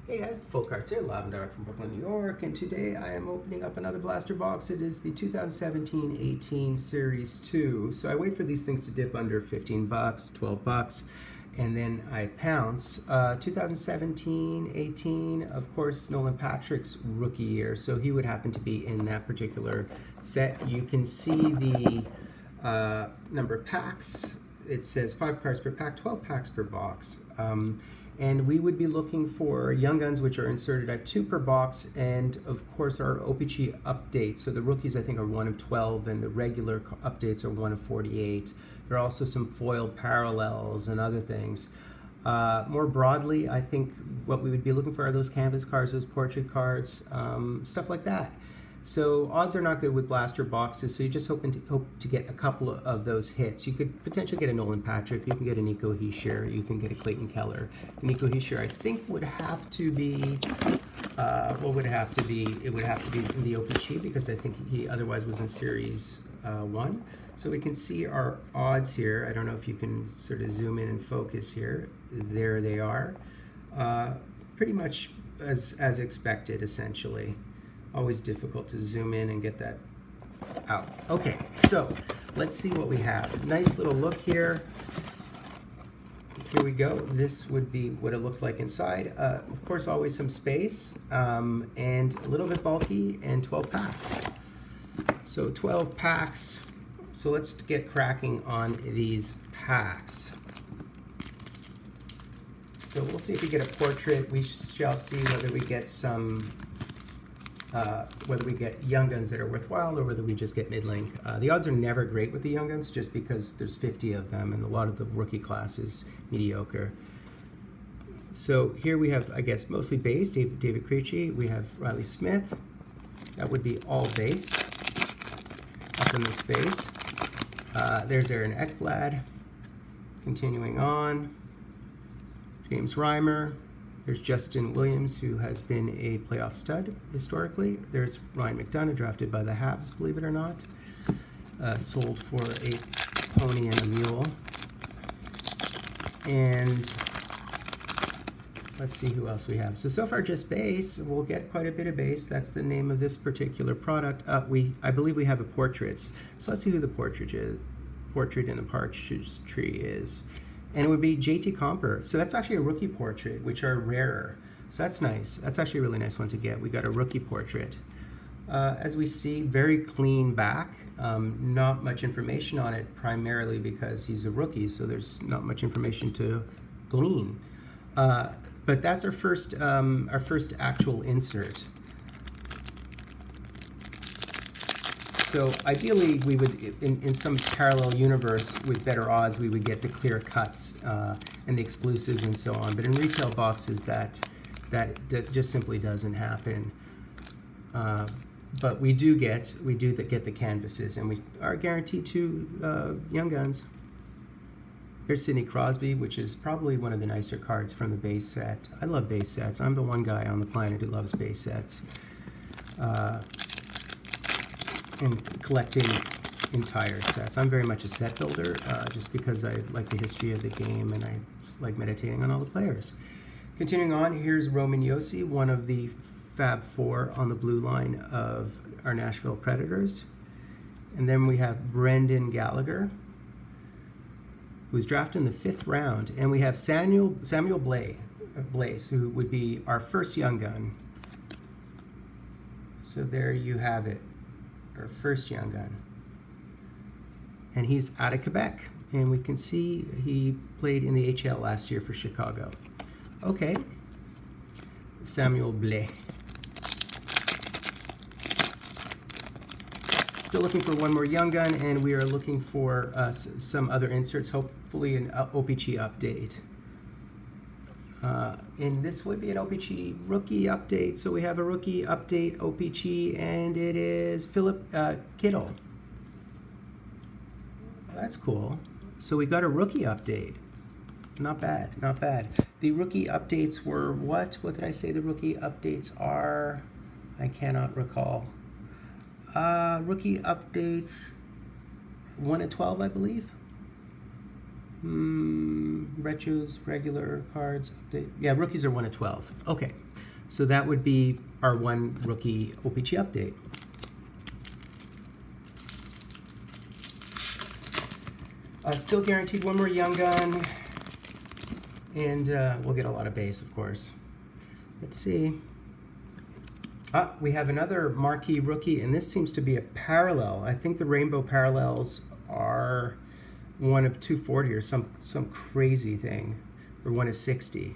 Hey guys, Fultoncards here, live and direct from Brooklyn, New York, and today I am opening up another blaster box. It is the 2017-18 Series 2. So I wait for these things to dip under 15 bucks, 12 bucks, and then I pounce. 2017-18, of course, Nolan Patrick's rookie year, so he would happen to be in that particular set. You can see the number of packs. It says 5 cards per pack, 12 packs per box. And we would be looking for Young Guns, which are inserted at 2 per box, and of course our O-Pee-Chee updates. So the rookies, I think, are 1 of 12, and the regular updates are 1 of 48. There are also some foil parallels and other things. More broadly, I think what we would be looking for are those canvas cards, those portrait cards, stuff like that. So odds are not good with blaster boxes, so you just hope to get a couple of those hits. You could potentially get a Nolan Patrick, you can get a Nico Hischier, you can get a Clayton Keller. Nico Hischier, I think, would have to be, what would it have to be? It would have to be in the O-Pee-Chee, because I think he otherwise was in Series 1. So we can see our odds here. I don't know if you can sort of zoom in and focus here. There they are. Pretty much as expected, essentially. Always difficult to zoom in and get that out. Okay, so let's see what we have. Nice little look here. Here we go. This would be what it looks like inside. Of course, always some space, and a little bit bulky, and 12 packs. So 12 packs. So let's get cracking on these packs. So we'll see if we get a portrait. We shall see whether we get some whether we get Young Guns that are worthwhile or whether we just get mid-link. The odds are never great with the Young Guns just because there's 50 of them and a lot of the rookie class is mediocre. So here we have, I guess, mostly base, David Krejci. We have Riley Smith. That would be all base up in the space. There's Aaron Ekblad. Continuing on, James Reimer. There's Justin Williams, who has been a playoff stud historically. There's Ryan McDonough, drafted by the Habs, believe it or not. Sold for a pony and a mule. And let's see who else we have. So far just base. We'll get quite a bit of base. That's the name of this particular product. I believe we have a portraits. So let's see who the portrait in the partridge tree is. And it would be JT Comper. So that's actually a rookie portrait, which are rarer. So that's nice. That's actually a really nice one to get. We got a rookie portrait. As we see, very clean back. Not much information on it, primarily because he's a rookie, so there's not much information to glean. But that's our first actual insert. So ideally, we would, in some parallel universe with better odds, we would get the clear cuts and the exclusives and so on. But in retail boxes, that just simply doesn't happen. But we do get the canvases, and we are guaranteed 2 Young Guns. There's Sidney Crosby, which is probably one of the nicer cards from the base set. I love base sets. I'm the one guy on the planet who loves base sets. And collecting entire sets. I'm very much a set builder, just because I like the history of the game and I like meditating on all the players. Continuing on, here's Roman Josi, one of the Fab Four on the blue line of our Nashville Predators. And then we have Brendan Gallagher, who was drafted in the 5th round. And we have Samuel Blaise, who would be our first Young Gun. So there you have it. Our first Young Gun. And he's out of Quebec. And we can see he played in the HL last year for Chicago. Okay. Samuel Blaise. Still looking for one more Young Gun, and we are looking for some other inserts, hopefully an O-Pee-Chee update. And this would be an O-Pee-Chee rookie update. So we have a rookie update O-Pee-Chee, and it is Philip Kittle. That's cool. So we got a rookie update. Not bad, not bad. The rookie updates were what? What did I say the rookie updates are? I cannot recall. Rookie updates 1 of 12, I believe. Retros, regular cards, update. Yeah, rookies are 1 of 12. Okay. So that would be our one rookie O-Pee-Chee update. Still guaranteed one more Young Gun, and we'll get a lot of base, of course. Let's see. We have another marquee rookie, and this seems to be a parallel. I think the rainbow parallels are one of 240 or some crazy thing, or one of 60.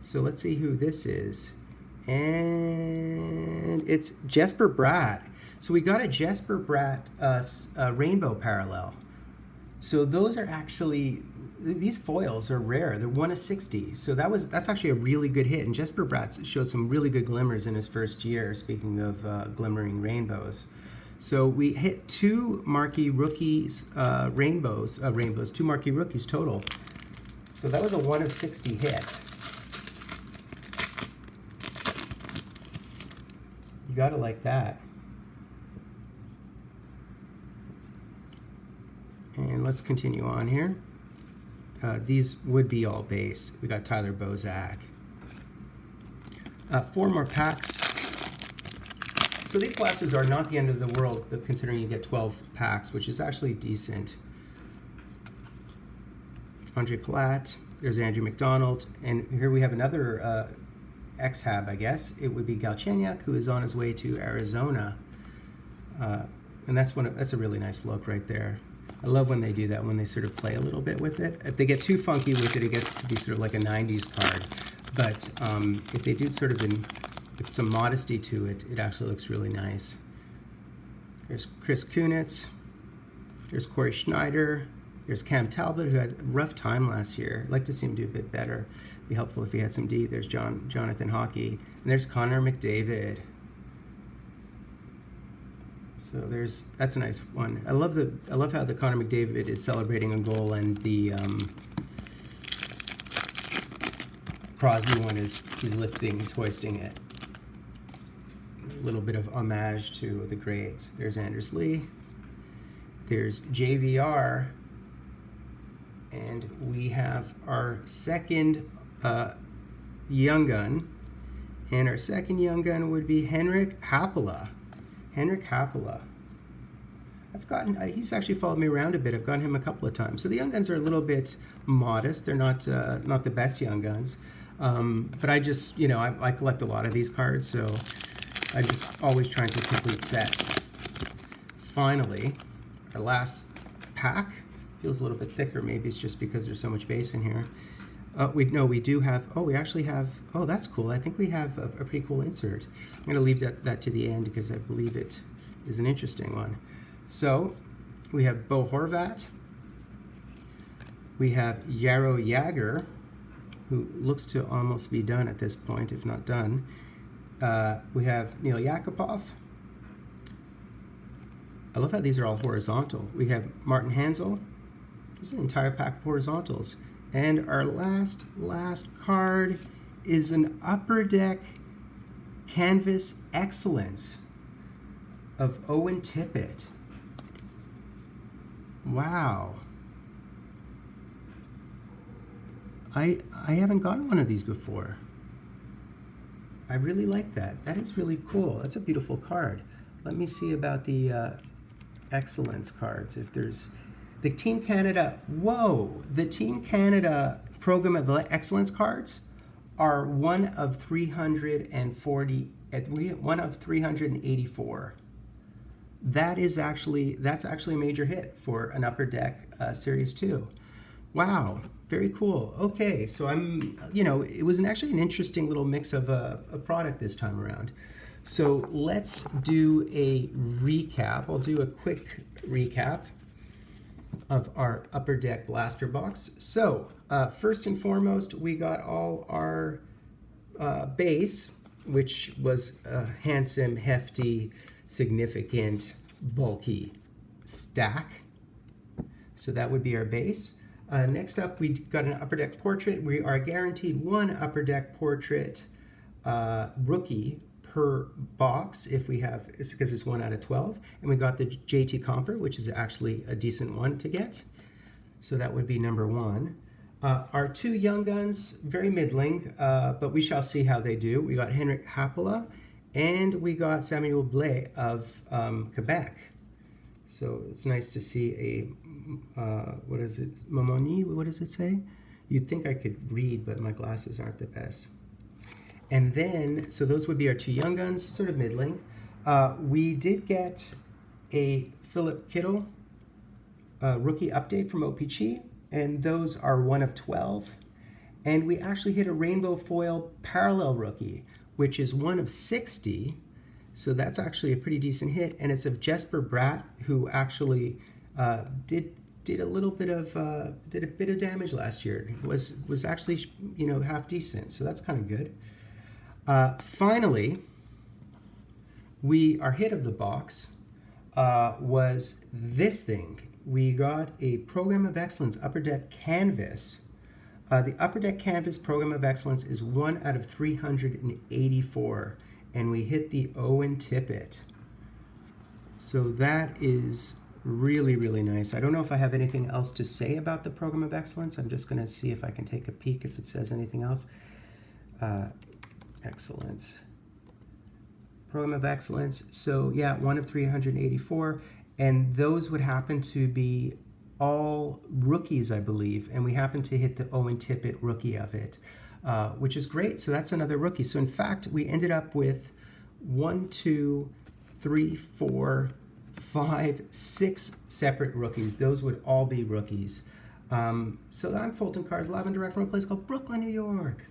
So let's see who this is. And it's Jesper Bratt. So we got a Jesper Bratt rainbow parallel. So those are actually, these foils are rare. They're 1 of 60. So that's actually a really good hit. And Jesper Bratt showed some really good glimmers in his first year, speaking of glimmering rainbows. So we hit 2 marquee rookies, rainbows, 2 marquee rookies total. So that was a 1 of 60 hit. You gotta like that. And let's continue on here. These would be all base. We got Tyler Bozak. 4 more packs. So these blasters are not the end of the world, considering you get 12 packs, which is actually decent. Andre Palat, there's Andrew McDonald, and here we have another X-Hab, I guess. It would be Galchenyuk, who is on his way to Arizona. And that's a really nice look right there. I love when they do that, when they sort of play a little bit with it. If they get too funky with it, it gets to be sort of like a 90s card. But if they do sort of with some modesty to it, it actually looks really nice. There's Chris Kunitz. There's Corey Schneider. There's Cam Talbot, who had a rough time last year. I'd like to see him do a bit better. It'd be helpful if he had some D. There's Jonathan Hockey. And there's Connor McDavid. So that's a nice one. I love how the Connor McDavid is celebrating a goal, and the Crosby one he's hoisting it. A little bit of homage to the greats. There's Anders Lee. There's JVR, and we have our second Young Gun, and our second Young Gun would be Henrik Haapala. He's actually followed me around a bit. I've gotten him a couple of times. So the Young Guns are a little bit modest. They're not the best Young Guns. But I just, I collect a lot of these cards, so I just always trying to complete sets. Finally, our last pack feels a little bit thicker. Maybe it's just because there's so much base in here. We do have, we actually have, that's cool. I think we have a pretty cool insert. I'm going to leave that to the end because I believe it is an interesting one. So we have Bo Horvat. We have Yarrow Jagr, who looks to almost be done at this point, if not done. We have Neil Yakupov. I love how these are all horizontal. We have Martin Hansel. This is an entire pack of horizontals. And our last card is an Upper Deck Canvas Excellence of Owen Tippett. Wow. I haven't gotten one of these before. I really like that. That is really cool. That's a beautiful card. Let me see about the Excellence cards. If there's the Team Canada, the Team Canada Program of Excellence cards are 1 of 340, one of 384. That's actually a major hit for an Upper Deck Series 2. Wow, very cool. Okay, so it was actually an interesting little mix of a product this time around. So let's do a recap. I'll do a quick recap of our Upper Deck blaster box. So first and foremost, we got all our base, which was a handsome, hefty, significant, bulky stack. So that would be our base. Next up, we got an Upper Deck portrait. We are guaranteed 1 Upper Deck portrait rookie per box if we have, because it's 1 out of 12. And we got the JT Compher, which is actually a decent one to get. So that would be number 1. Our two young guns, very middling, but we shall see how they do. We got Henrik Hapola and we got Samuel Blais of Quebec. So it's nice to see what is it, Momoni, what does it say? You'd think I could read, but my glasses aren't the best. And then, so those would be our two young guns, sort of middling. We did get a Philip Kittle rookie update from O-Pee-Chee, and those are 1 of 12. And we actually hit a rainbow foil parallel rookie, which is 1 of 60. So that's actually a pretty decent hit, and it's of Jesper Bratt, who actually did a little bit of did a bit of damage last year. Was actually half decent, so that's kind of good. Finally, our hit of the box was this thing. We got a Program of Excellence Upper Deck Canvas. The Upper Deck Canvas Program of Excellence is 1 out of 384, and we hit the Owen Tippett. So that is really, really nice. I don't know if I have anything else to say about the Program of Excellence. I'm just going to see if I can take a peek if it says anything else. Excellence. Program of Excellence. So yeah, 1 of 384. And those would happen to be all rookies, I believe. And we happen to hit the Owen Tippett rookie of it, which is great. So that's another rookie. So in fact, we ended up with 1, 2, 3, 4, 5, 6 separate rookies. Those would all be rookies. So I'm Fultoncards, live and direct from a place called Brooklyn, New York.